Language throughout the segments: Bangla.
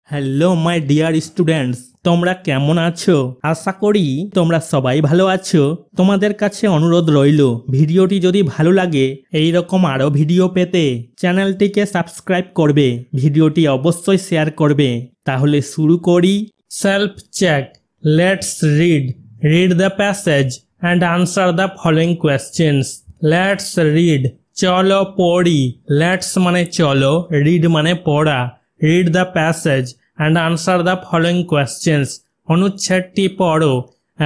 হ্যালো মাই ডিয়ার স্টুডেন্টস, তোমরা কেমন আছো? আশা করি তোমরা সবাই ভালো আছো। তোমাদের কাছে অনুরোধ রইল, ভিডিওটি যদি ভালো লাগে এই রকম আরো ভিডিও পেতে চ্যানেলটিকে সাবস্ক্রাইব করবে, ভিডিওটি অবশ্যই শেয়ার করবে। তাহলে শুরু করি। Self check, let's read the passage and answer the following questions. Let's read, চলো পড়ি। লেটস মানে চলো, রিড মানে পড়া। Read the passage and answer the following questions. অনুচ্ছেদটি পড়ো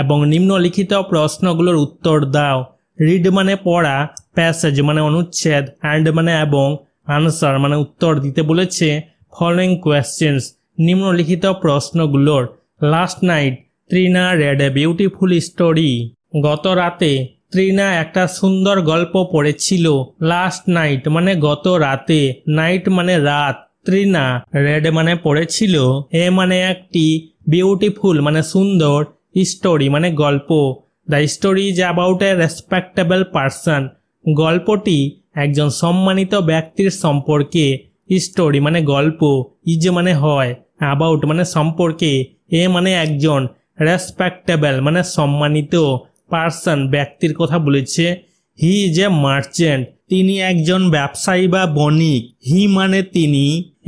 এবং নিম্নলিখিত প্রশ্নগুলোর উত্তর দাও। রিড মানে পড়া, প্যাসেজ মানে অনুচ্ছেদ, অ্যান্ড মানে এবং, আনসার মানে উত্তর দিতে বলেছে ফলোইং কোয়েশ্চেন্স নিম্নলিখিত প্রশ্নগুলোর। Last night Trina read a beautiful story. গত রাতে ত্রিনা একটা সুন্দর গল্প পড়েছিল। লাস্ট নাইট মানে গত রাতে, নাইট মানে রাত। ত্রিনা রেড মানে পড়েছিল, এ মানে একটি, বিউটিফুল মানে সুন্দর, স্টোরি মানে গল্প। The story is about a respectable person. গল্পটি একজন সম্মানিত ব্যক্তির সম্পর্কে। স্টোরি মানে গল্প, ইজ মানে হয়, অ্যাবাউট মানে সম্পর্কে, এ মানে একজন, রেসপেক্টেবল মানে সম্মানিত, পারসন ব্যক্তির কথা বলেছে। হি ইজ এ মার্চেন্ট, তিনি একজন ব্যবসায়ী বা বণিক। হি মানে তিনি,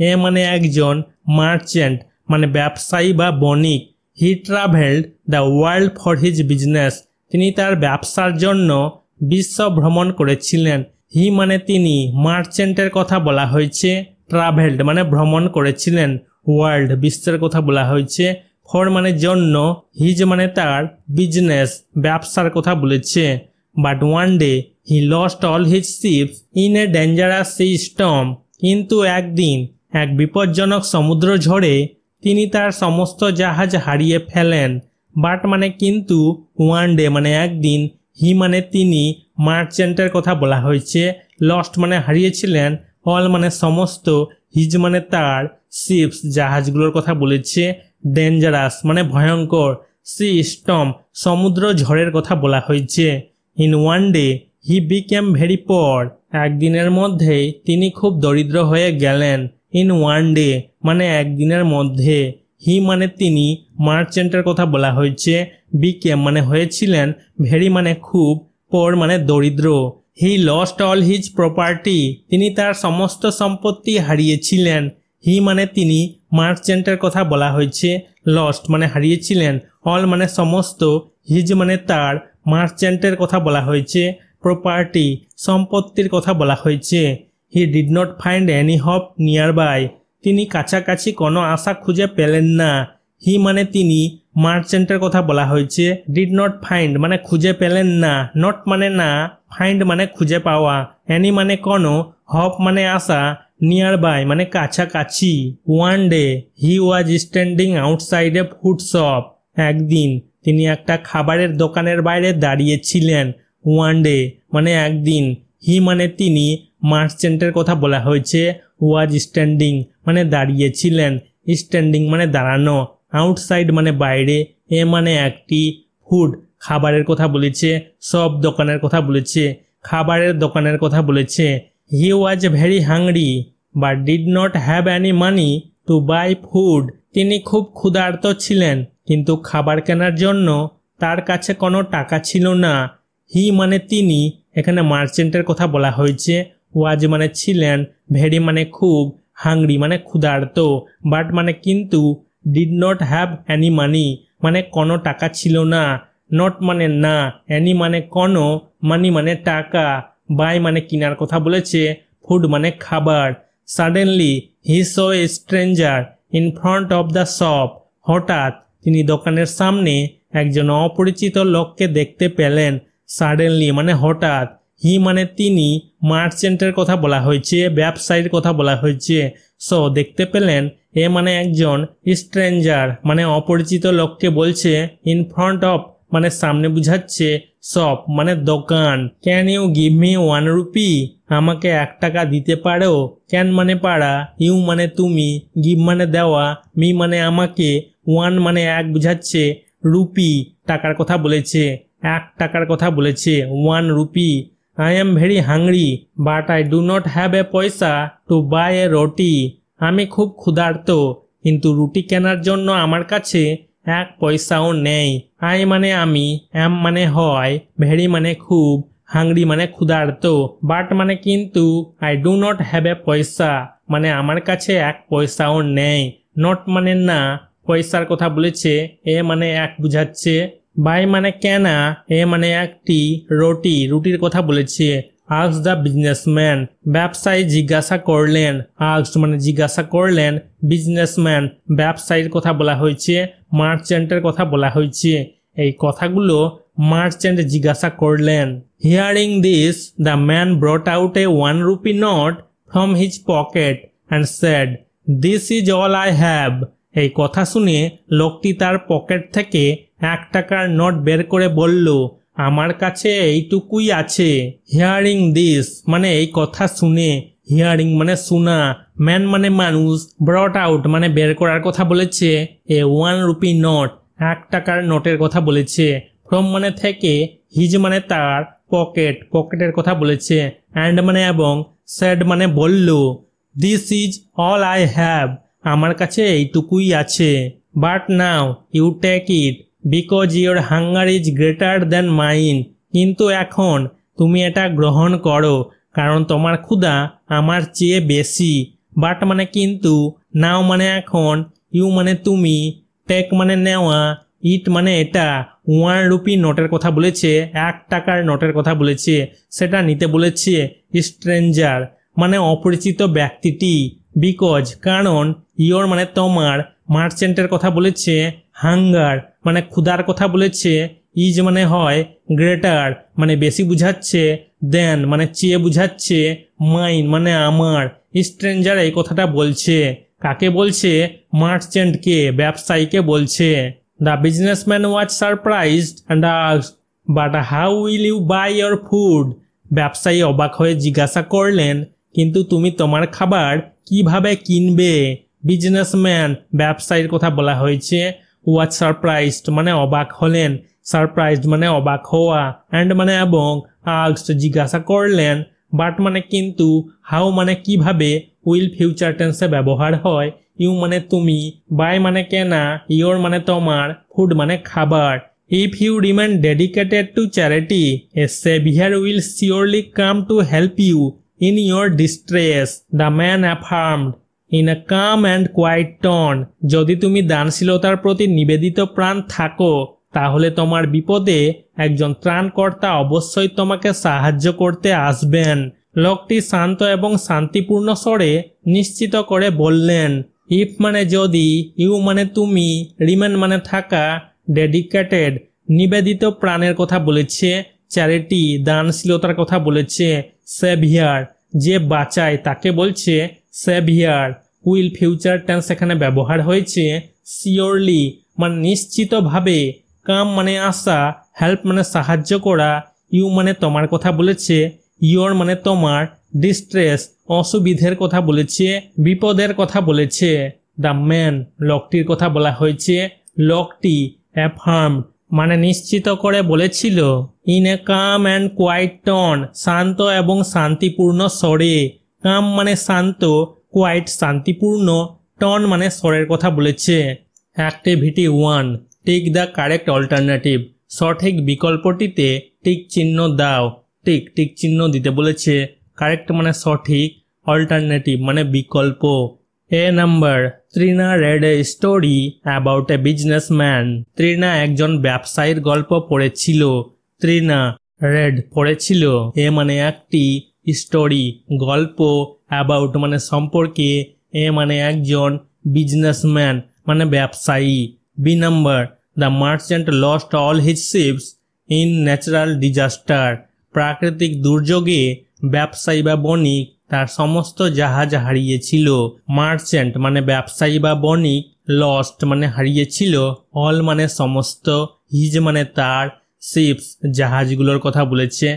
এ মানে একজন, মার্চেন্ট মানে ব্যবসায়ী বা বণিক। He travelled the world for his business, তিনি তার ব্যবসার জন্য বিশ্ব ভ্রমণ করেছিলেন। হি মানে তিনি, মার্চেন্টের কথা বলা হয়েছে। ট্রাভেলড মানে ভ্রমণ করেছিলেন। ওয়ার্ল্ড বিশ্বের কথা বলা হয়েছে। ফর মানে জন্য, হিজ মানে তার, বিজনেস ব্যবসার কথা বলেছে। But one day he lost all his ships in a dangerous sea storm. কিন্তু একদিন এক বিপজ্জনক সমুদ্র ঝড়ে তিনি তার সমস্ত জাহাজ হারিয়ে ফেলেন। বাট মানে কিন্তু, ওয়ান ডে মানে একদিন, হি মানে তিনি, মার্চেন্টের কথা বলা হয়েছে। লস্ট মানে হারিয়েছিলেন, অল মানে সমস্ত, হিজ মানে তার, শিপস জাহাজগুলোর কথা বলেছে। ডেঞ্জারাস মানে ভয়ঙ্কর, সি স্টর্ম সমুদ্র ঝড়ের কথা বলা হয়েছে। In one day he became very পর, একদিনের মধ্যে তিনি খুব দরিদ্র হয়ে গেলেন। ইন ওয়ান ডে মানে একদিনের মধ্যে, হি মানে তিনি, মার্চেন্টের কথা বলা হয়েছে। বিকেম মানে হয়েছিলেন, ভেরি মানে খুব, পর মানে দরিদ্র। হি লস্ট অল হিজ প্রপার্টি, তিনি তার সমস্ত সম্পত্তি হারিয়েছিলেন। হি মানে তিনি, মার্চেন্টের কথা বলা হয়েছে। লস্ট মানে হারিয়েছিলেন, অল মানে সমস্ত, হিজ মানে তার, মার্চেন্টের কথা বলা হয়েছে। প্রপার্টি সম্পত্তির কথা বলা হয়েছে। He did not find any hope nearby, তিনি কাছাকাছি কোনো আশা খুঁজে পেলেন না। হি মানে তিনি, মার্চেন্টের কথা বলা হয়েছে। ডিড নট ফাইন্ড মানে খুঁজে পেলেন না, নট মানে না, ফাইন্ড মানে খুঁজে পাওয়া, এনি মানে কোনো, হোপ মানে আশা, নিয়ার বাই মানে কাছাকাছি। One day he was standing outside A food shop, একদিন তিনি একটা খাবারের দোকানের বাইরে দাঁড়িয়েছিলেন। ওয়ান ডে মানে একদিন, হি মানে তিনি, মার্চেন্টের কথা বলা হয়েছে। ওয়াজ স্ট্যান্ডিং মানে দাঁড়িয়েছিলেন, স্ট্যান্ডিং মানে দাঁড়ানো, আউটসাইড মানে বাইরে, এ মানে একটি, ফুড খাবারের কথা বলেছে, সব দোকানের কথা বলেছে, খাবারের দোকানের কথা বলেছে। He was very hungry but did not have any money to buy food, তিনি খুব ক্ষুধার্ত ছিলেন কিন্তু খাবার কেনার জন্য তার কাছে কোনো টাকা ছিল না। হি মানে তিনি, এখানে মার্চেন্টের কথা বলা হয়েছে। ওয়াজ মানে ছিলেন, ভেরি মানে খুব, হাংরি মানে ক্ষুধার্ত, বাট মানে কিন্তু, ডিড নট হ্যাভ এনি মানি মানে কোনো টাকা ছিল না, নট মানে না, এনি মানে কোনো, মানি মানে টাকা, বাই মানে কেনার কথা বলেছে, ফুড মানে খাবার। Suddenly he so a stranger in front of the shop, হঠাৎ তিনি দোকানের সামনে একজন অপরিচিত লোককে দেখতে পেলেন। সাডেনলি মানে হঠাৎ, হি মানে তিনি, মার্চেন্টের কথা বলা হয়েছে, ব্যবসায়ীর কথা বলা হয়েছে। সো দেখতে পেলেন, এ মানে একজন, স্ট্রেঞ্জার মানে অপরিচিত লোককে বলছে, ইন ফ্রন্ট অফ মানে সামনে বুঝাচ্ছে, শপ মানে দোকান। Can you give me 1 rupee, আমাকে 1 টাকা দিতে পারো। ক্যান মানে পারা, ইউ মানে তুমি, গিভ মানে দেওয়া, মি মানে আমাকে, 1 মানে 1 বুঝাচ্ছে, রুপি টাকার কথা বলেছে, 1 টাকার কথা বলেছে, 1 rupee. I am very hungry but I do not have a পয়সা টু বাই এ রুটি, আমি খুব ক্ষুধার্ত কিন্তু রুটি কেনার জন্য আমার কাছে 1 পয়সাও নেই। আই মানে আমি, এম মানে হয়, ভেরি মানে খুব, হাংরি মানে ক্ষুধার্ত, বাট মানে কিন্তু, I do not have a পয়সা মানে আমার কাছে 1 পয়সাও নেই, নট মানে না, পয়সার কথা বলেছে, এ মানে 1 বুঝাচ্ছে, বাই মানে কেনা, এ মানে একটি, রুটির কথা বলেছে। আস্ক দ্য বিজনেসম্যান, ব্যবসায়ী জিজ্ঞাসা করলেন, আস্ক মানে জিজ্ঞাসা করলেন, বিজনেসম্যান ব্যবসায়ীর কথা বলা হয়েছে, মার্চেন্টের কথা বলা হয়েছে। এই কথাগুলো মার্চেন্ট জিজ্ঞাসা করলেন। Hearing this, the man ব্রট out A 1 rupee note from his pocket and said, this is all I have. এই কথা শুনে লোকটি তার পকেট থেকে 1 টাকার নোট বের করে বলল, আমার কাছে এইটুকুই আছে। হিয়ারিং দিস মানে এই কথা শুনে, হিয়ারিং মানে শোনা, ম্যান মানে মানুষ, ব্রট আউট মানে বের করার কথা বলেছে, এ 1 rupee নোট 1 টাকার নোটের কথা বলেছে, ফ্রম মানে থেকে, হিজ মানে তার, পকেটের কথা বলেছে, অ্যান্ড মানে এবং, সেড মানে বলল, this is all I have আমার কাছে এইটুকুই আছে। But now you take it because your hunger is greater than mine, কিন্তু এখন তুমি এটা গ্রহণ করো কারণ তোমার ক্ষুধা আমার চেয়ে বেশি। বাট মানে কিন্তু, নাও মানে এখন, ইউ মানে তুমি, টেক মানে নেওয়া, ইট মানে এটা। 1 rupee নোটের কথা বলেছে, 1 টাকার নোটের কথা বলেছে, সেটা নিতে বলেছে স্ট্রেঞ্জার মানে অপরিচিত ব্যক্তিটি, বিকজ কারণ, ইয়োর মানে তোমার, মার্চেন্টের কথা বলেছে, হাঙ্গার মানে ক্ষুধার কথা বলেছে, ইজ মানে হয়, গ্রেটার মানে বেশি বুঝাচ্ছে, দেন মানে চেয়ে বুঝাচ্ছে, মাইন মানে আমার। স্ট্রেঞ্জার এই কথাটা বলছে, কাকে বলছে? মার্চেন্টকে, ব্যবসায়ীকে বলছে। The businessman was surprised and asked, but how will you buy your food? ব্যবসায়ী অবাক হয়ে জিজ্ঞাসা করলেন, কিন্তু তুমি তোমার খাবার কিভাবে কিনবে? বিজনেসম্যান ব্যবসায়ীর কথা বলা হয়েছে, ওয়াজ সারপ্রাইজড মানে অবাক হলেন, সারপ্রাইজড মানে অবাক হওয়া, অ্যান্ড মানে এবং, আস্কড জিজ্ঞাসা করলেন, বাট মানে কিন্তু, হাউ মানে কিভাবে, উইল ফিউচার টেন্সে ব্যবহার হয়, ইউ মানে তুমি, বাই মানে কেনা, ইয়োর মানে তোমার, ফুড মানে খাবার। If you remain dedicated to charity, a saviour will surely come to help you in your distress, the man affirmed in a calm and quiet tone. যদি তুমি দানশীলতার প্রতি নিবেদিত প্রাণ থাকো তাহলে তোমার বিপদে একজন ত্রাণকর্তা অবশ্যই তোমাকে সাহায্য করতে আসবেন। লোকটি শান্ত এবং শান্তিপূর্ণ স্বরে নিশ্চিত করে বললেন। ইফ মানে যদি, ইউ মানে তুমি, রিমেন মানে থাকা, ডেডিকেটেড নিবেদিত প্রাণের কথা বলেছে, চ্যারিটি দানশীলতার কথা বলেছে, সেভিয়ার যে বাঁচায় তাকে বলছে সেভিয়ার। উইল ফিউচার টেন্স এখানে ব্যবহার হয়েছে, সিওরলি মানে নিশ্চিতভাবে, কাম মানে আসা, হেল্প মানে সাহায্য করা, ইউ মানে তোমার কথা বলেছে, ইয়োর মানে তোমার, ডিস্ট্রেস অসুবিধের কথা বলেছে, বিপদের কথা বলেছে। দ্য ম্যান লোকটির কথা বলা হয়েছে, লোকটি অ্যাফার্ম মানে নিশ্চিত করে বলেছিল, in a calm and quiet tone শান্ত এবং শান্তিপূর্ণ স্বরে, কাম মানে শান্ত, কোয়াইট শান্তিপূর্ণ, টোন মানে স্বরের কথা বলেছে। Activity 1, tick the correct alternative, সঠিক বিকল্পটিতে টিক চিহ্ন দাও। টিক চিহ্ন দিতে বলেছে, কারেক্ট মানে সঠিক, অল্টারনেটিভ মানে বিকল্প। A number, Trina read a story about a businessman. Trina একজন ব্যবসায়ীর গল্প পড়েছিল। ত্রিনা রেড পড়েছিল, এ মানে একটি, স্টোরি গল্প, অ্যাবাউট মানে সম্পর্কে, এ মানে একজন, বিজনেসম্যান মানে ব্যবসায়ী। B number, the merchant lost all his ships in natural disaster. প্রাকৃতিক দুর্যোগে ব্যবসায়ী বা বণিক তার সমস্ত জাহাজ হারিয়েছিল। মার্চেন্ট মানে ব্যবসায়ী বা বণিক, লস্ট মানে হারিয়েছিল, অল মানে সমস্ত, হিজ মানে তার, শিপস জাহাজগুলোর কথা বলেছে,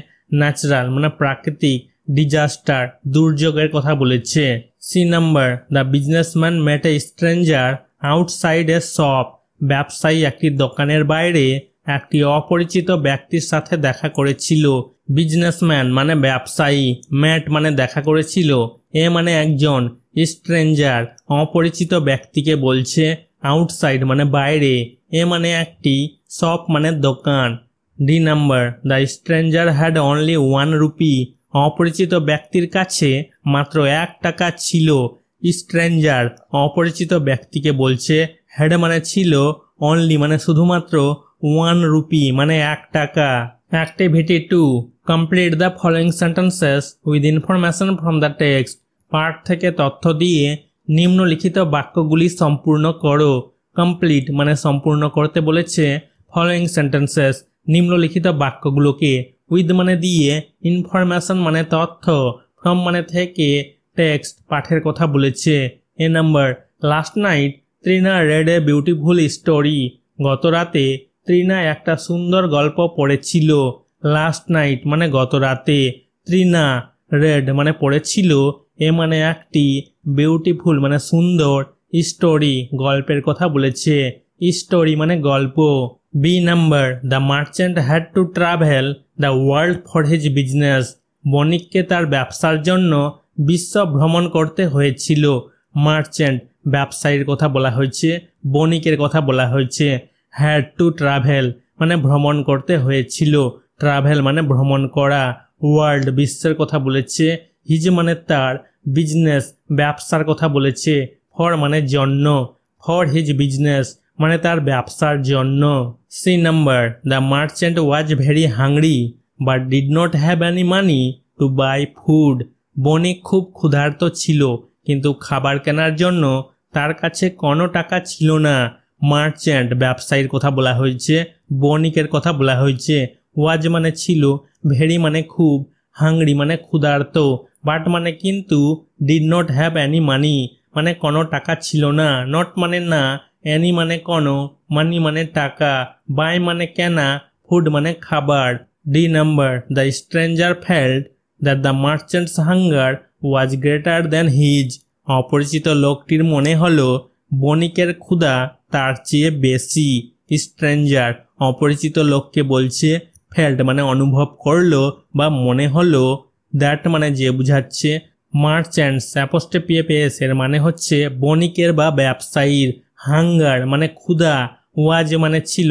ন্যাচারাল মানে প্রাকৃতিক, ডিজাস্টার দুর্যোগের কথা বলেছে। C number, the businessman met a stranger outside a shop. ব্যবসায়ী একটি দোকানের বাইরে একটি অপরিচিত ব্যক্তির সাথে দেখা করেছিল। বিজনেসম্যান মানে ব্যবসায়ী, ম্যাট মানে দেখা করেছিল, এ মানে একজন, স্ট্রেঞ্জার অপরিচিত ব্যক্তিকে বলছে, আউটসাইড মানে বাইরে, এ মানে একটি, শপ মানে দোকান। D number, the stranger had only 1 rupee, অপরিচিত ব্যক্তির কাছে মাত্র 1 টাকা ছিল। স্ট্রেঞ্জার অপরিচিত ব্যক্তিকে বলছে, হ্যাড মানে ছিল, অনলি মানে শুধুমাত্র, 1 রুপি মানে 1 টাকা। Activity 2, complete the following sentences with information from the text. পাঠ থেকে তথ্য দিয়ে নিম্নলিখিত বাক্যগুলি সম্পূর্ণ করো। কমপ্লিট মানে সম্পূর্ণ করতে বলেছে ফলোয়িং সেন্টেন্সেস নিম্নলিখিত বাক্যগুলোকে, উইথ মানে দিয়ে, ইনফরমেশন মানে তথ্য, ফ্রম মানে থেকে, টেক্সট পাঠের কথা বলেছে। A number, last night Trina read a beautiful story, গত রাতে ত্রিনা একটা সুন্দর গল্প পড়েছিল। লাস্ট নাইট মানে গত রাতে, ত্রিনা রেড মানে পড়েছিল, এ মানে একটি, বিউটিফুল মানে সুন্দর, স্টোরি গল্পের কথা বলেছে। স্টোরি মানে গল্প। B number, the merchant had to travel the world for his business, বণিককে তার ব্যবসার জন্য বিশ্ব ভ্রমণ করতে হয়েছিল। মার্চেন্ট ব্যবসায়ীর কথা বলা হয়েছে, বণিকের কথা বলা হয়েছে। হ্যাড টু ট্রাভেল মানে ভ্রমণ করতে হয়েছিল, ট্রাভেল মানে ভ্রমণ করা। ওয়ার্ল্ড বিশ্বের কথা বলেছে, হিজ মানে তার, বিজনেস ব্যবসার কথা বলেছে, ফর মানে জন্য, ফর হিজ বিজনেস মানে তার ব্যবসার জন্য। C number, the merchant was very hungry but did not have any money to buy food, বণিক খুব ক্ষুধার্ত ছিল কিন্তু খাবার কেনার জন্য তার কাছে কোনো টাকা ছিল না। মার্চেন্ট ব্যবসায়ীর কথা বলা হয়েছে, বণিকের কথা বলা হয়েছে। ওয়াজ মানে ছিল, ভেরি মানে খুব, হাংরি মানে ক্ষুধার্ত, বাট মানে কিন্তু, ডিড নট হ্যাভ এনি মানি মানে কোনো টাকা ছিল না, নট মানে না, এনি মানে কোনো, মানি মানে টাকা, বাই মানে কেনা, ফুড মানে খাবার। D number, the stranger felt that the merchants hunger was greater than his, অপরিচিত লোকটির মনে হলো বণিকের ক্ষুধা তার চেয়ে বেশি। স্ট্রেঞ্জার অপরিচিত লোককে বলছে, ফেল্ট মানে অনুভব করলো বা মনে হলো, দ্যাট মানে যে বুঝাচ্ছে, মার্চেন্টস অ্যাপোস্ট্রোফি এর মানে হচ্ছে বণিকের বা ব্যবসায়ীর, হাঙ্গার মানে ক্ষুধা, ওয়াজ মানে ছিল,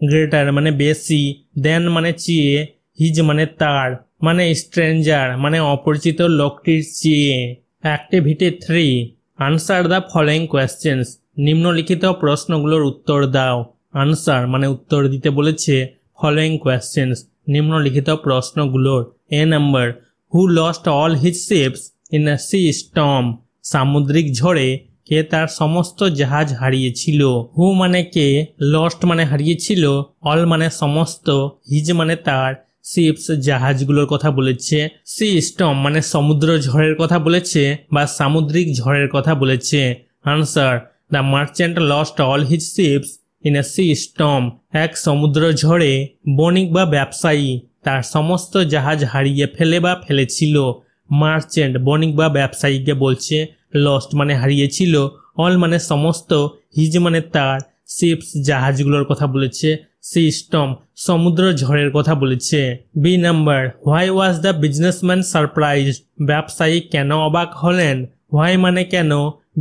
গ্রেটার মানে বেশি, দেন মানে চেয়ে, হিজ মানে তার, মানে স্ট্রেঞ্জার মানে অপরিচিত লোকটির চেয়ে। Activity 3, answer the following questions, নিম্নলিখিত প্রশ্নগুলোর উত্তর দাও। আনসার মানে উত্তর দিতে বলেছে ফলোয়িং কোয়েশ্চেন্স নিম্নলিখিত প্রশ্নগুলোর। A number, who lost all his ships in a sea storm, সামুদ্রিক ঝড়ে কে তার সমস্ত জাহাজ হারিয়েছিল। হু মানে কে, লস্ট মানে হারিয়েছিল, অল মানে সমস্ত, হিজ মানে তার, শিপস জাহাজগুলোর কথা বলেছে, সি স্টর্ম মানে সমুদ্র ঝড়ের কথা বলেছে বা সামুদ্রিক ঝড়ের কথা বলেছে। Answer, the merchant lost all his ships in a sea storm, এক সমুদ্র ঝড়ে বণিক বা ব্যবসায়ী তার সমস্ত জাহাজ হারিয়ে ফেলে বা ফেলেছিল। মার্চেন্ট বণিক বা ব্যবসায়ীকে বলছে, লস্ট মানে হারিয়েছিল, অল মানে সমস্ত, হিজ মানে তার, শিপস জাহাজগুলোর কথা বলেছে, সি স্টর্ম সমুদ্র ঝড়ের কথা বলেছে। B number, why was the businessman surprised, ব্যবসায়ী কেন অবাক হলেন। হোয়াই মানে কেন,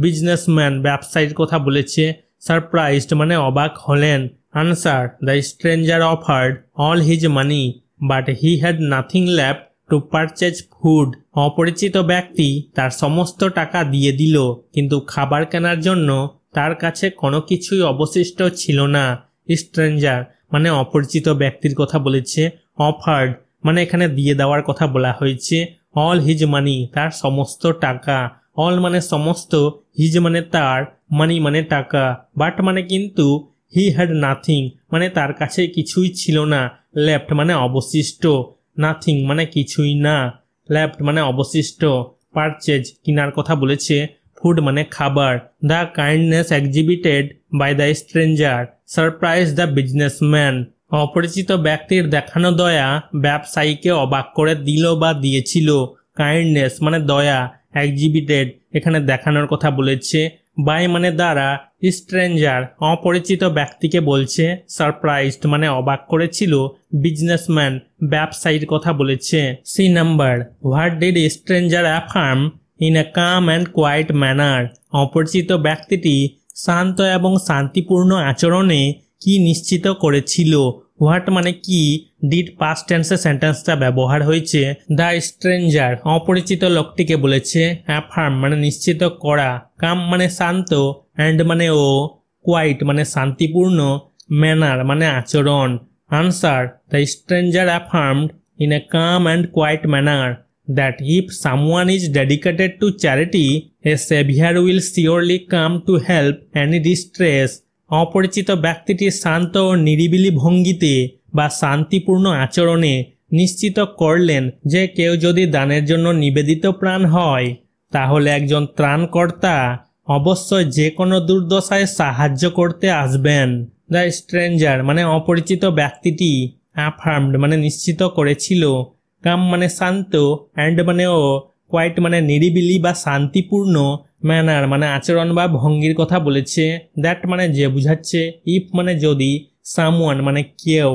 বিজনেসম্যান ব্যবসায়ীর কথা বলেছে, সারপ্রাইজড মানে অবাক হলেন। Answer, the stranger offered all his money but he had nothing left to purchase food, অপরিচিত ব্যক্তি তার সমস্ত টাকা দিয়ে দিল কিন্তু খাবার কেনার জন্য তার কাছে কোনো কিছুই অবশিষ্ট ছিল না। স্ট্রেঞ্জার মানে অপরিচিত ব্যক্তির কথা বলেছে, অফার্ড মানে এখানে দিয়ে দেওয়ার কথা বলা হয়েছে, অল হিজ মানি তার সমস্ত টাকা, অল মানে সমস্ত, হিজ মানে তার, মানি মানে টাকা, বাট মানে কিন্তু, হি হ্যাড নাথিং মানে তার কাছে কিছুই ছিল না, লেফট মানে অবশিষ্ট, নাথিং মানে কিছুই না, লেফট মানে অবশিষ্ট, পারচেজ কেনার কথা বলেছে, ফুড মানে খাবার। The kindness exhibited by the stranger surprise the businessman, অপরিচিত ব্যক্তির দেখানো দয়া ব্যবসায়ীকে অবাক করে দিল বা দিয়েছিল। কাইন্ডনেস মানে দয়া, এক্সিবিটেড এখানে দেখানোর কথা বলেছে, বাই মানে দ্বারা, স্ট্রেঞ্জার অপরিচিত ব্যক্তিকে বলছে, সারপ্রাইজড মানে অবাক করেছিল, বিজনেসম্যান ব্যবসায়ীর কথা বলেছে। C number, what did stranger affirm in a calm and quiet manner. অপরিচিত ব্যক্তিটি শান্ত এবং শান্তিপূর্ণ আচরণে কি নিশ্চিত করেছিল। হোয়াট মানে কি, ডিড পাস্ট টেন্সে সেন্টেন্সটা ব্যবহার হয়েছে। দ্য স্ট্রেঞ্জার অপরিচিত লোকটিকে বলেছে। অ্যাফার্ম মানে নিশ্চিত করা, কাম মানে শান্ত, অ্যান্ড মানে ও, কোয়াইট মানে শান্তিপূর্ণ, ম্যানার মানে আচরণ। Answer, the stranger affirmed in a calm and quiet manner that if someone is dedicated to charity, a savior will surely come to help any distress. অপরিচিত ব্যক্তিটি শান্ত ও নিরিবিলি ভঙ্গিতে বা শান্তিপূর্ণ আচরণে নিশ্চিত করলেন যে কেউ যদি দানের জন্য নিবেদিত প্রাণ হয় তাহলে একজন ত্রাণকর্তা অবশ্যই যে কোনো দুর্দশায় সাহায্য করতে আসবেন। দ্য স্ট্রেঞ্জার মানে অপরিচিত ব্যক্তিটি, অ্যাফার্মড মানে নিশ্চিত করেছিল, কাম মানে শান্ত, অ্যান্ড মানে ও, কোয়াইট মানে নিরিবিলি বা শান্তিপূর্ণ, ম্যানার মানে আচরণ বা ভঙ্গির কথা বলেছে, দ্যাট মানে যে বুঝাচ্ছে, ইফ মানে যদি, সামওয়ান মানে কেউ,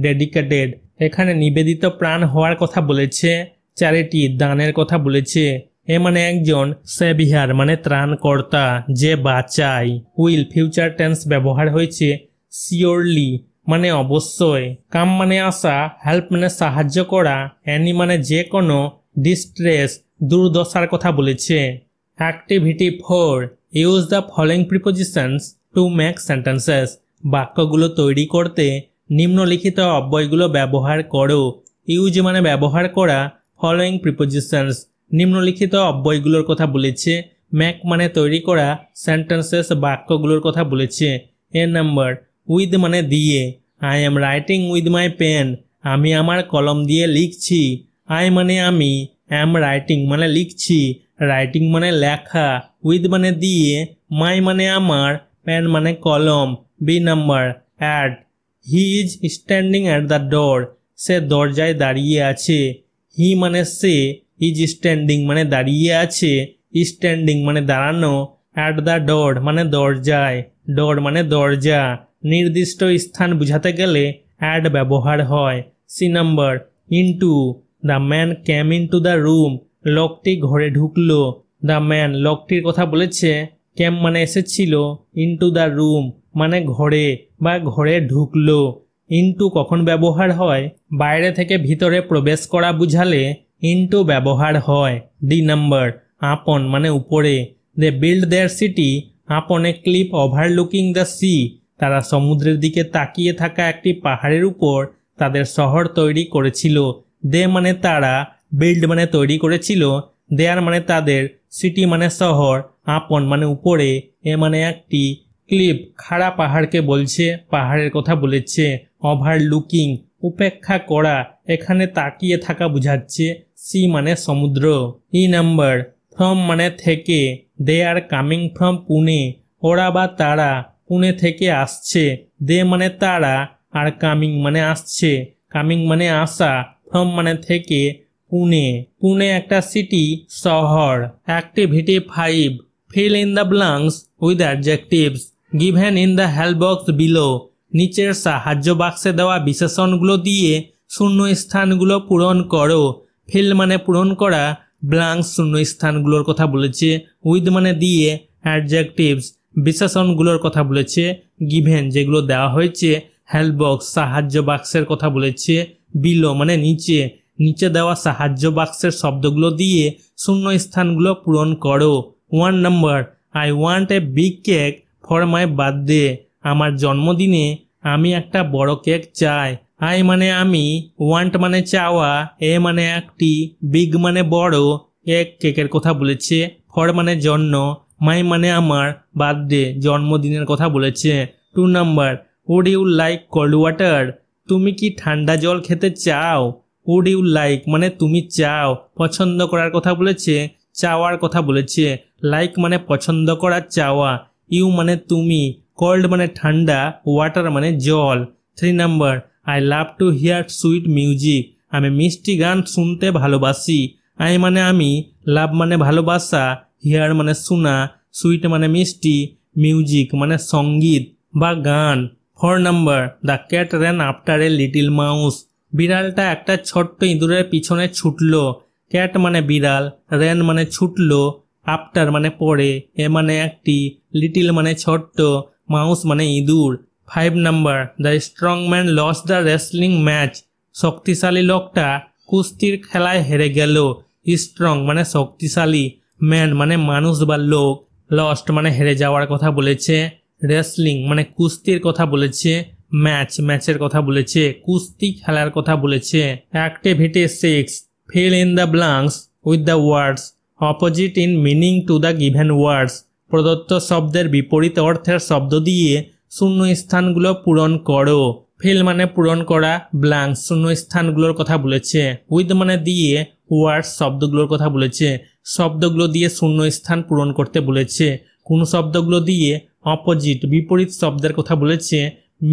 ডেডিকেটেড এখানে নিবেদিত প্রাণ হওয়ার কথা বলেছে, চ্যারিটি দানের কথা বলেছে, এ মানে একজন, সেভিয়ার মানে ত্রাণকর্তা যে বাঁচায়, উইল ফিউচার টেন্স ব্যবহার হয়েছে, সিওরলি মানে অবশ্যই, কাম মানে আসা, হেল্প মানে সাহায্য করা, অ্যানি মানে যে কোনো, ডিস্ট্রেস দুর্দশার কথা বলেছে। Activity 4, use the following prepositions to make sentences. বাক্যগুলো তৈরি করতে নিম্নলিখিত অব্যয়গুলো ব্যবহার করো। ইউজ মানে ব্যবহার করা, ফলোইং প্রিপোজিশনস নিম্নলিখিত অব্যয়গুলোর কথা বলেছে, মেক মানে তৈরি করা, সেন্টেন্সেস বাক্যগুলোর কথা বলেছে। এ নাম্বার, উইথ মানে দিয়ে, I am writing with my pen আমি আমার কলম দিয়ে লিখছি। আই মানে আমি, অ্যাম রাইটিং মানে লিখছি, রাইটিং মানে লেখা, উইথ মানে দিয়ে, মাই মানে আমার, পেন মানে কলম। B number, at, he is standing at the door সে দরজায় দাঁড়িয়ে আছে। হি মানে সে, ইজ স্ট্যান্ডিং মানে দাঁড়িয়ে আছে, স্ট্যান্ডিং মানে দাঁড়ানো, অ্যাট দ্য ডোর মানে দরজায়, ডোর মানে দরজা। নির্দিষ্ট স্থান বুঝাতে গেলে অ্যাড ব্যবহার হয়। C number, into, the man came into the room লোকটি ঘরে ঢুকলো। দ্য ম্যান লোকটির কথা বলেছে, ক্যাম মানে এসেছিল, ইনটু দ্য রুম মানে ঘরে বা ঘরে ঢুকলো। ইনটু কখন ব্যবহার হয়, বাইরে থেকে ভিতরে প্রবেশ করা বুঝালে ইনটু ব্যবহার হয়। ডি নাম্বার, আপন মানে উপরে, দে বিল্ড দেয়ার সিটি আপন এ ক্লিফ ওভারলুকিং দ্য সি তারা সমুদ্রের দিকে তাকিয়ে থাকা একটি পাহাড়ের উপর তাদের শহর তৈরি করেছিল। দে মানে তারা, বিল্ড মানে তৈরি করেছিল, দেয়ার মানে তাদের, সিটি মানে শহর, আপন মানে উপরে, এ মানে একটি, ক্লিফ খাড়া পাহাড়কে বলছে, পাহাড়ের কথা বলেছে, ওভারলুকিং উপেক্ষা করা এখানে তাকিয়ে থাকা বুঝাচ্ছে, সি মানে সমুদ্র। ই নাম্বার, ফ্রম মানে থেকে, দে আর কামিং ফ্রম পুনে ওরা বা তারা পুনে থেকে আসছে। দে মানে তারা, আর কামিং মানে আসছে, কামিং মানে আসা, ফ্রম মানে থেকে, পুনে। পুনে একটা সিটি, শহর। Activity 5, fill in the blanks with adjectives given in the help box below. নিচের সাহায্য বাক্সে দেওয়া বিশেষণগুলো দিয়ে শূন্য স্থানগুলো পূরণ করো। ফিল মানে পূরণ করা, ব্ল্যাঙ্কস শূন্য স্থানগুলোর কথা বলেছে, উইথ মানে দিয়ে, অ্যাডজেক্টিভস বিশেষণগুলোর কথা বলেছে, গিভেন যেগুলো দেওয়া হয়েছে, হেল্প বক্স সাহায্য বাক্সের কথা বলেছে, বিলো মানে নিচে, নিচে দেওয়া সাহায্য বাক্সের শব্দগুলো দিয়ে শূন্য স্থানগুলো পূরণ করো। 1 number, I want a big cake for my birthday আমার জন্মদিনে আমি একটা বড় কেক চাই। আই মানে আমি, ওয়ান্ট মানে চাওয়া, এ মানে একটি, বিগ মানে বড়, কেকের কথা বলেছে, ফর মানে জন্য, মাই মানে আমার, বার্থডে জন্মদিনের কথা বলেছে। 2 number, would you like cold water তুমি কি ঠান্ডা জল খেতে চাও। উড ইউ লাইক মানে তুমি চাও, পছন্দ করার কথা বলেছে, চাওয়ার কথা বলেছে, লাইক মানে পছন্দ করা, চাওয়া, ইউ মানে তুমি, কোল্ড মানে ঠান্ডা, ওয়াটার মানে জল। 3 number, I love to here sweet music আমি মিষ্টি গান শুনতে ভালোবাসি। আই মানে আমি, লাভ মানে ভালোবাসা, হিয়ার মানে শোনা, সুইট মানে মিষ্টি, মিউজিক মানে সঙ্গীত বা গান। 4 number, the cat ran after a little mouse বিড়ালটা একটা ছোট্ট ইঁদুরের পিছনে ছুটলো। ক্যাট মানে বিড়াল, রেন মানে ছুটলো, আফটার মানে পরে, এ মানে একটি, লিটিল মানে ছোট্ট, মাউস মানে ইঁদুর। 5 number, the strong man lost the wrestling match. শক্তিশালী লোকটা কুস্তির খেলায় হেরে গেল। স্ট্রং মানে শক্তিশালী, ম্যান মানে মানুষ বা লোক, লস্ট মানে হেরে যাওয়ার কথা বলেছে, রেসলিং মানে কুস্তির কথা বলেছে, ম্যাচের কথা বলেছে, কুস্তি খেলার কথা বলেছে। Activity 6, fill in the blanks with the words opposite in meaning to the given words। প্রদত্ত শব্দের বিপরীত অর্থের শব্দ দিয়ে শূন্য স্থানগুলো পূরণ করো। ফিল মানে পূরণ করা, ব্ল্যাঙ্কস শূন্য স্থানগুলোর কথা বলেছে, উইথ মানে দিয়ে, ওয়ার্ডস শব্দগুলোর কথা বলেছে, শব্দগুলো দিয়ে শূন্য স্থান পূরণ করতে বলেছে। কোন শব্দগুলো দিয়ে? অপোজিট বিপরীত শব্দের কথা বলেছে,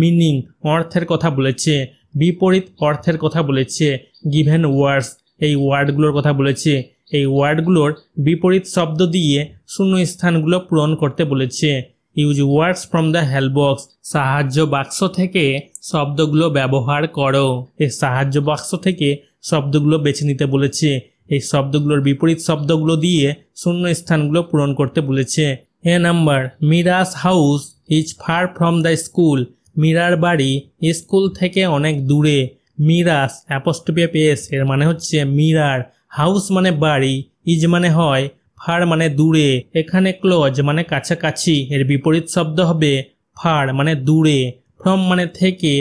মিনিং অর্থের কথা বলেছে, বিপরীত অর্থের কথা বলেছে, গিভেন ওয়ার্ডস এই ওয়ার্ডগুলোর কথা বলেছে। এই ওয়ার্ডগুলোর বিপরীত শব্দ দিয়ে শূন্য স্থানগুলো পূরণ করতে বলেছে। Use words from the help box সাহায্য বাক্স থেকে শব্দগুলো ব্যবহার করো। এই সাহায্য বাক্স থেকে শব্দগুলো বেছে নিতে বলেছে। এই শব্দগুলোর বিপরীত শব্দগুলো দিয়ে শূন্য স্থানগুলো পূরণ করতে বলেছে। A number, Mira's house is far from the school. মীরার বাড়ি স্কুল থেকে অনেক দূরে। মিরাস অ্যাপোস্ট্রোফি এস এর মানে হচ্ছে মিরার, হাউস মানে বাড়ি, ইজ মানে হয়, ফার মানে দূরে। এখানে ক্লোজ মানে কাছাকাছি, এর বিপরীত শব্দ হবে ফার মানে দূরে। ফ্রম মানে থেকে,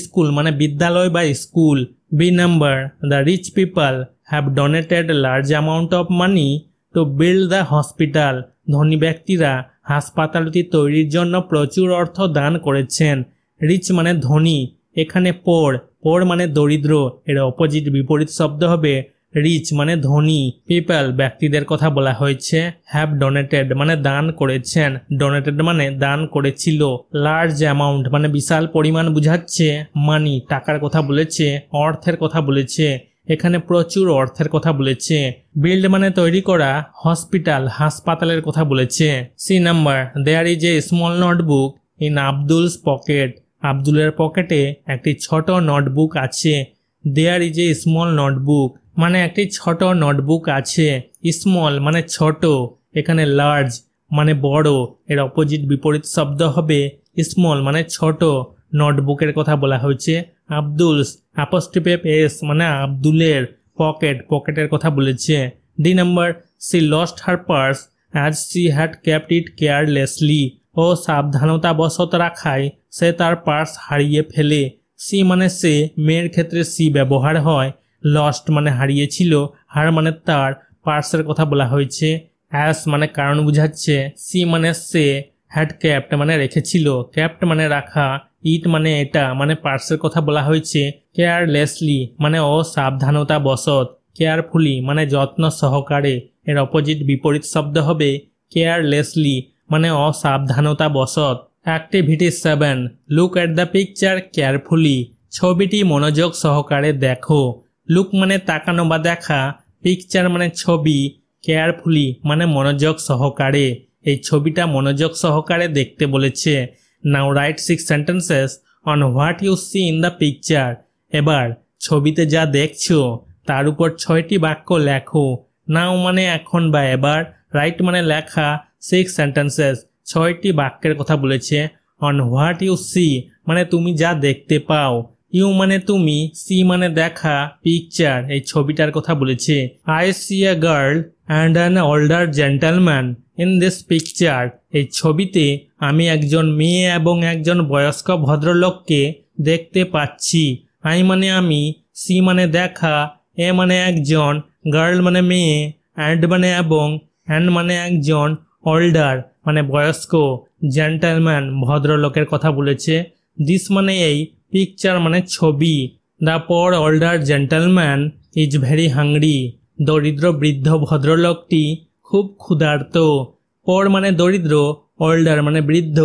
স্কুল মানে বিদ্যালয় বা school. B number, the rich people have donated large amount of money to build the hospital. ধনী ব্যক্তিরা হাসপাতালটি তৈরির জন্য প্রচুর অর্থ দান করেছেন। রিচ মানে ধনী, এখানে পোর মানে দরিদ্র, এর অপোজিট বিপরীত শব্দ হবে রিচ মানে ধনী। পিপল ব্যক্তিদের কথা বলা হয়েছে। হ্যাভ ডোনেটেড মানে দান করেছেন, ডোনেটেড মানে দান করেছিল। লার্জ অ্যামাউন্ট মানে বিশাল পরিমাণ বুঝাচ্ছে। মানি টাকার কথা বলেছে, অর্থের কথা বলেছে, এখানে প্রচুর অর্থের কথা বলেছে। বিল্ড মানে তৈরি করা, হসপিটাল হাসপাতালের কথা বলেছে। C number, there is a small notebook in Abdul's pocket. আব্দুলের পকেটে একটি ছোট নোটবুক আছে। There is a small notebook মানে একটি ছোট নোটবুক আছে। স্মল মানে ছোট, এখানে লার্জ মানে বড়, এর অপোজিট বিপরীত শব্দ হবে স্মল মানে ছোট। নোটবুকের কথা বলা হয়েছে। আব্দুলস অ্যাপোস্ট্রোফি এস মানে আব্দুলের, পকেটের কথা বলেছে। D number, she lost her purse as she had kept it carelessly. ও সাবধানতাবশত রাখায় সে তার পার্স হারিয়ে ফেলে। সি মানে সে, মেয়ের ক্ষেত্রে সি ব্যবহার হয়। লস্ট মানে হারিয়েছিল, হার মানে তার, পার্সের কথা বলা হয়েছে। অ্যাস মানে কারণ বুঝাচ্ছে, সি মানে সে, হ্যাড ক্যাপ্ট মানে রেখেছিল, ক্যাপ্ট মানে রাখা, ইট মানে এটা, মানে পার্সের কথা বলা হয়েছে। কেয়ারলেসলি মানে অসাবধানতাবশত, কেয়ারফুলি মানে যত্ন সহকারে, এর অপোজিট বিপরীত শব্দ হবে কেয়ারলেসলি মানে অসাবধানতাবশত। Activity 7, look at the picture carefully. ছবিটি মনোযোগ সহকারে দেখো। লুক মানে তাকানো বা দেখা, পিকচার মানে ছবি, কেয়ারফুলি মানে মনোযোগ সহকারে। এই ছবিটা মনোযোগ সহকারে দেখতে বলেছে। Now write 6 sentences on what you see in the picture. এবার ছবিতে যা দেখছো তার উপর 6টি বাক্য লেখো। নাও মানে এখন বা এবার, রাইট মানে লেখা, 6 সেন্টেন্সেস 6টি বাক্যের কথা বলেছে। অন হোয়াট ইউ সি মানে তুমি যা দেখতে পাও, ইউ মানে তুমি, সি মানে দেখা, পিকচার এই ছবিটার কথা বলেছে। I see a girl and an older gentleman in this picture. এই ছবিতে আমি একজন মেয়ে এবং একজন বয়স্ক ভদ্রলোককে দেখতে পাচ্ছি। আই মানে আমি, সি মানে দেখা, এ মানে একজন, গার্ল মানে মেয়ে, অ্যান্ড মানে এবং, অ্যান্ড মানে একজন, ওল্ডার মানে বয়স্ক, জেন্টলম্যান ভদ্রলোকের কথা বলেছে। দিস মানে এই, পিকচার মানে ছবি। The poor older gentleman is very hungry. দরিদ্র বৃদ্ধ ভদ্রলোকটি খুব ক্ষুধার্ত। পোর মানে দরিদ্র, ওল্ডার মানে বৃদ্ধ,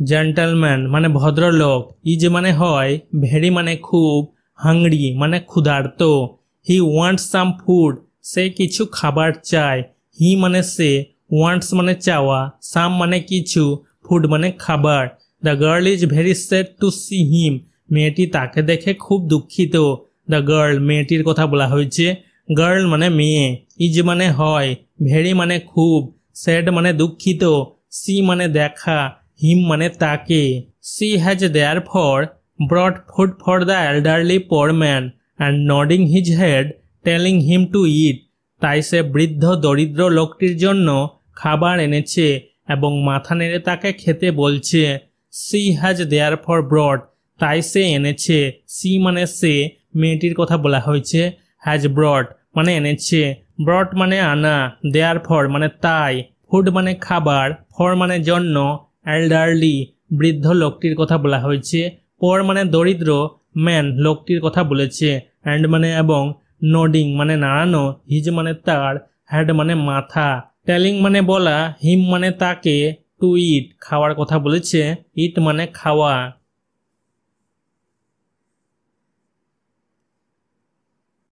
জেন্টলম্যান মানে ভদ্রলোক, ইজ মানে হয়, ভেরি মানে খুব, হাংরি মানে ক্ষুধার্ত। হি ওয়ান্টস সাম ফুড সে কিছু খাবার চায়। হি মানে সে, ওয়ান্টস মানে চাওয়া, সাম মানে কিছু, ফুড মানে খাবার। The girl is very sad to see him মেয়েটি তাকে দেখে খুব দুঃখিত। দ্য গার্ল মেয়েটির কথা বলা হয়েছে। গার্ল মানে মেয়ে, ইজ মানে হয়, ভেরি মানে খুব, স্যাড মানে দুঃখিত, সি মানে দেখা, হিম মানে তাকে। She has therefore brought food for the elderly poor man and nodding his head telling him to eat. তাই সে বৃদ্ধ দরিদ্র লোকটির জন্য খাবার এনেছে এবং মাথা নেড়ে তাকে খেতে বলছে। সি হ্যাজ দেয়ারফর ব্রট, তাই সে এনেছে, সি মানে সে, মেয়েটির কথা বলা হয়েছে, হ্যাজ ব্রট মানে এনেছে, ব্রট মানে আনা, দেয়ারফর মানে তাই, ফুড মানে খাবার, ফর মানে জন্য, এল্ডারলি বৃদ্ধ লোকটির কথা বলা হয়েছে, পোর মানে দরিদ্র, ম্যান লোকটির কথা বলেছে, অ্যান্ড মানে এবং, নোডিং মানে নাড়ানো, হিজ মানে তার, হেড মানে মাথা, টেলিং মানে বলা, হিম মানে তাকে, টু ইট খাওয়ার কথা বলেছে, ইট মানে খাওয়া।